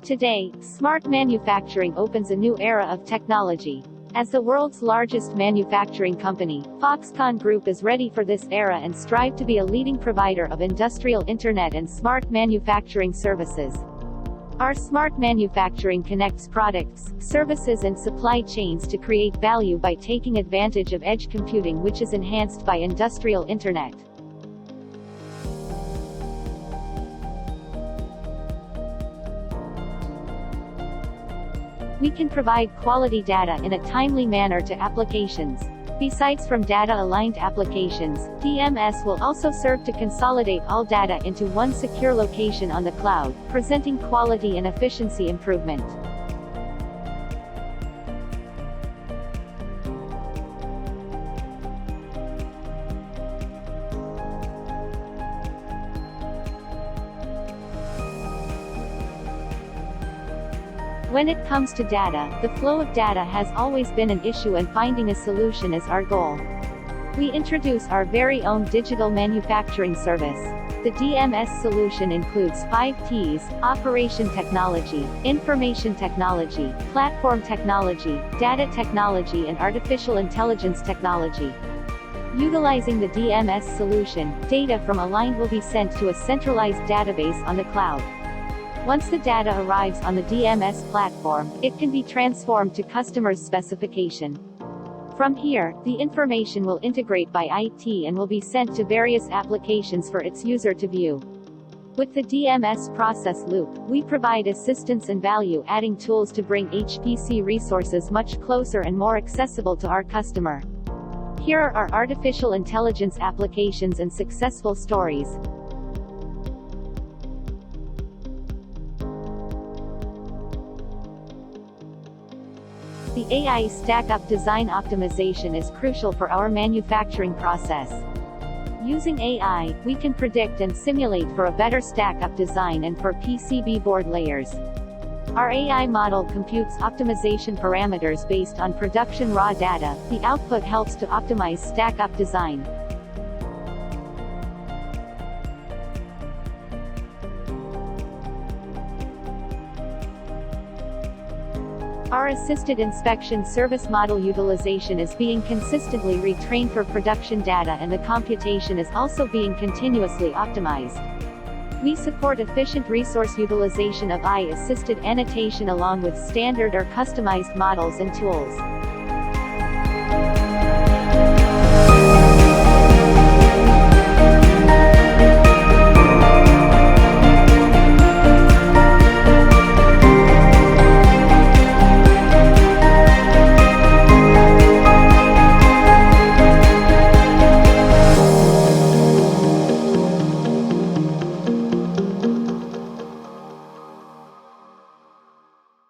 Today, smart manufacturing opens a new era of technology. As the world's largest manufacturing company, Foxconn Group is ready for this era and strive to be a leading provider of industrial internet and smart manufacturing services. Our smart manufacturing connects products, services and supply chains to create value by taking advantage of edge computing, which is enhanced by industrial internet. We can provide quality data in a timely manner to applications. Besides from data-aligned applications, DMS will also serve to consolidate all data into one secure location on the cloud, presenting quality and efficiency improvement. When it comes to data, the flow of data has always been an issue and finding a solution is our goal. We introduce our very own digital manufacturing service. The DMS solution includes 5 T's: operation technology, information technology, platform technology, data technology and artificial intelligence technology. Utilizing the DMS solution, data from a line will be sent to a centralized database on the cloud. Once the data arrives on the DMS platform, it can be transformed to customer's specification. From here, the information will integrate by IT and will be sent to various applications for its user to view. With the DMS process loop, we provide assistance and value-adding tools to bring HPC resources much closer and more accessible to our customer. Here are our artificial intelligence applications and successful stories. The AI stack-up design optimization is crucial for our manufacturing process. Using AI, we can predict and simulate for a better stack-up design and for PCB board layers. Our AI model computes optimization parameters based on production raw data. The output helps to optimize stack-up design. Our assisted inspection service model utilization is being consistently retrained for production data and the computation is also being continuously optimized. We support efficient resource utilization of AI-assisted annotation along with standard or customized models and tools.